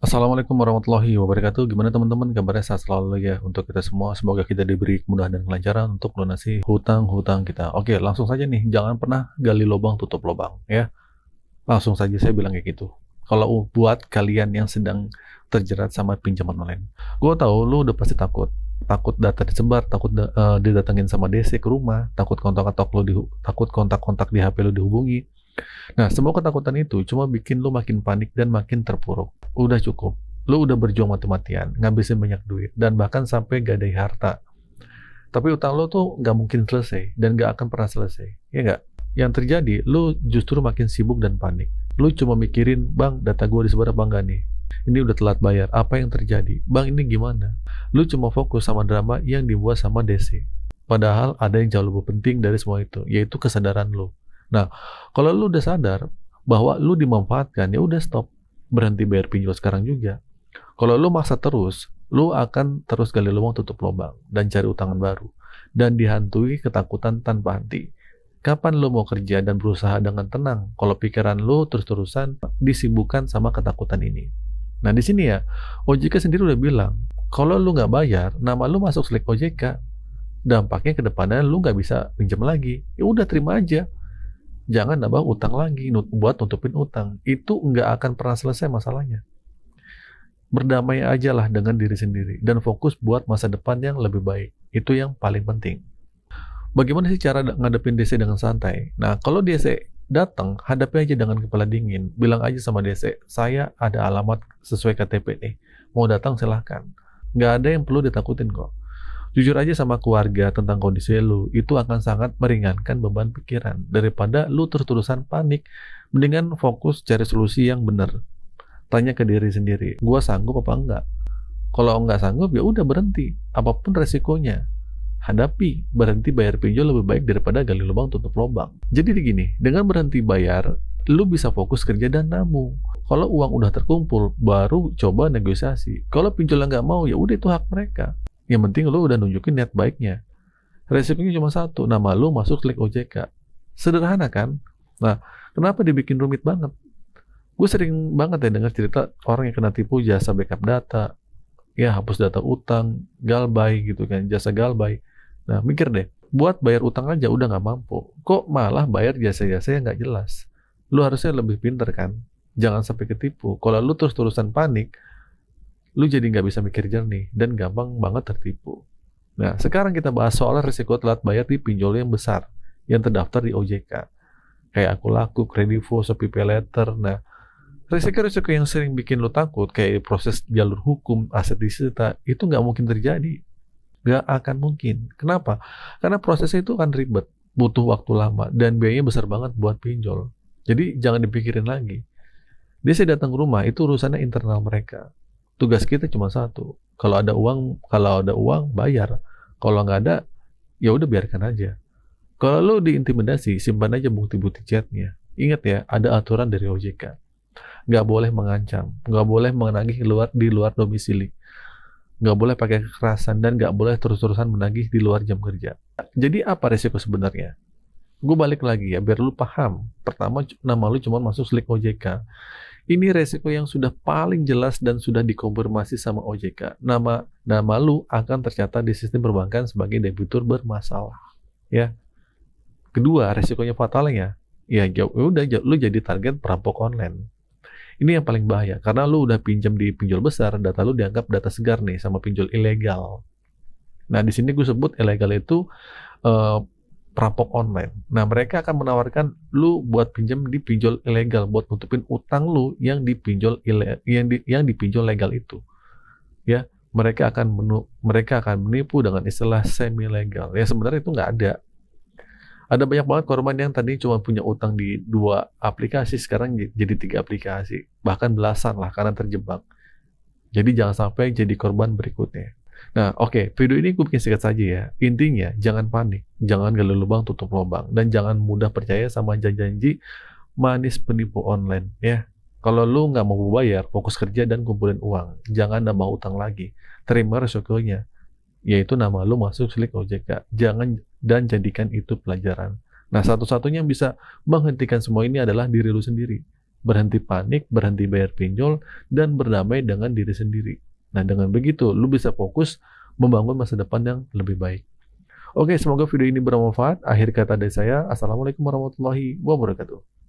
Assalamualaikum warahmatullahi wabarakatuh. Gimana teman-teman? Kabarnya sehat selalu ya untuk kita semua. Semoga kita diberi kemudahan dan kelancaran untuk melunasi hutang-hutang kita. Oke, langsung saja nih. Jangan pernah gali lubang tutup lubang ya. Langsung saja saya bilang kayak gitu. Kalau buat kalian yang sedang terjerat sama pinjaman online. Gue tahu lu udah pasti takut. Takut data disebar, takut didatengin sama DC ke rumah, takut kontak-kontak di HP lu dihubungi. Nah, semua ketakutan itu cuma bikin lu makin panik dan makin terpuruk. Udah cukup. Lu udah berjuang mati-matian, ngabisin banyak duit, dan bahkan sampai gadai harta. Tapi utang lu tuh nggak mungkin selesai, dan nggak akan pernah selesai. Ya nggak? Yang terjadi, lu justru makin sibuk dan panik. Lu cuma mikirin, bang, data gue disebar apa enggak nih? Ini udah telat bayar, apa yang terjadi? Bang, ini gimana? Lu cuma fokus sama drama yang dibuat sama DC. Padahal ada yang jauh lebih penting dari semua itu, yaitu kesadaran lu. Nah, kalau lu udah sadar bahwa lu dimanfaatkan, ya udah stop. Berhenti bayar pinjol sekarang juga. Kalau lu maksa terus, lu akan terus gali lubang tutup lubang dan cari utangan baru. Dan dihantui ketakutan tanpa henti. Kapan lu mau kerja dan berusaha dengan tenang kalau pikiran lu terus-terusan disibukkan sama ketakutan ini? Nah, di sini ya, OJK sendiri udah bilang, kalau lu nggak bayar, nama lu masuk selek OJK. Dampaknya ke depannya lu nggak bisa pinjam lagi. Ya udah terima aja. Jangan nambah utang lagi buat nutupin utang. Itu nggak akan pernah selesai masalahnya. Berdamai aja lah dengan diri sendiri dan fokus buat masa depan yang lebih baik. Itu yang paling penting. Bagaimana sih cara ngadepin DC dengan santai? Nah, kalau DC datang, hadapi aja dengan kepala dingin. Bilang aja sama DC, saya ada alamat sesuai KTP nih. Mau datang silahkan. Nggak ada yang perlu ditakutin kok. Jujur aja sama keluarga tentang kondisi lu, itu akan sangat meringankan beban pikiran. Daripada lu terus-terusan panik, mendingan fokus cari solusi yang benar. Tanya ke diri sendiri, gua sanggup apa enggak? Kalau nggak sanggup, ya udah berhenti. Apapun resikonya. Hadapi, berhenti bayar pinjol lebih baik daripada gali lubang tutup lubang. Jadi gini, dengan berhenti bayar, lu bisa fokus kerja dan nabung. Kalau uang udah terkumpul, baru coba negosiasi. Kalau pinjolnya nggak mau, ya udah itu hak mereka. Yang penting lu udah nunjukin niat baiknya. Resikonya cuma satu, nama lu masuk selek OJK. Sederhana kan? Nah, kenapa dibikin rumit banget? Gue sering banget ya dengar cerita orang yang kena tipu jasa backup data, ya hapus data utang, galbay gitu kan, jasa galbay. Nah, mikir deh, buat bayar utang aja udah nggak mampu. Kok malah bayar jasa-jasa yang nggak jelas? Lu harusnya lebih pinter kan? Jangan sampai ketipu. Kalau lu terus-terusan panik, lu jadi nggak bisa mikir jernih dan gampang banget tertipu. Nah, sekarang kita bahas soal risiko telat bayar di pinjol yang besar yang terdaftar di OJK. Kayak Akulaku, Kredivo, Shopee Paylater. Nah, risiko-risiko yang sering bikin lu takut kayak proses jalur hukum, aset disita, itu nggak mungkin terjadi. Nggak akan mungkin. Kenapa? Karena prosesnya itu kan ribet, butuh waktu lama, dan biayanya besar banget buat pinjol. Jadi jangan dipikirin lagi. Dia saya datang ke rumah, itu urusannya internal mereka. Tugas kita cuma satu. Kalau ada uang bayar. Kalau nggak ada, ya udah biarkan aja. Kalau lo diintimidasi, simpan aja bukti-bukti chatnya. Ingat ya, ada aturan dari OJK. Nggak boleh mengancam, nggak boleh menagih di luar domisili, nggak boleh pakai kekerasan, dan nggak boleh terus-terusan menagih di luar jam kerja. Jadi apa resiko sebenarnya? Gue balik lagi ya, biar lu paham. Pertama, nama lu cuma masuk selek OJK. Ini resiko yang sudah paling jelas dan sudah dikonfirmasi sama OJK. Nama lu akan tercatat di sistem perbankan sebagai debitur bermasalah. Ya. Kedua, resikonya fatalnya, ya udah lu jadi target perampok online. Ini yang paling bahaya, karena lu udah pinjam di pinjol besar, data lu dianggap data segar nih sama pinjol ilegal. Nah, di sini gue sebut ilegal itu perampok online. Nah, mereka akan menawarkan lu buat pinjam di pinjol ilegal buat nutupin utang lu yang dipinjol dipinjol legal itu. Ya, mereka akan menipu dengan istilah semi legal. Ya, sebenarnya itu nggak ada. Ada banyak banget korban yang tadi cuma punya utang di 2 aplikasi, sekarang jadi 3 aplikasi, bahkan belasan lah karena terjebak. Jadi jangan sampai jadi korban berikutnya. Nah, oke, video ini gue bikin singkat saja ya. Intinya, jangan panik, jangan gali lubang tutup lubang, dan jangan mudah percaya sama janji manis penipu online ya. Kalau lu nggak mau bayar, fokus kerja dan kumpulin uang. Jangan nambah utang lagi. Terima resikonya, yaitu nama lu masuk selek OJK. Dan jadikan itu pelajaran. Nah, satu-satunya yang bisa menghentikan semua ini adalah diri lu sendiri. berhenti panik, berhenti bayar pinjol, dan berdamai dengan diri sendiri. Nah, dengan begitu, lu bisa fokus membangun masa depan yang lebih baik. Oke, semoga video ini bermanfaat. Akhir kata dari saya, Assalamualaikum warahmatullahi wabarakatuh.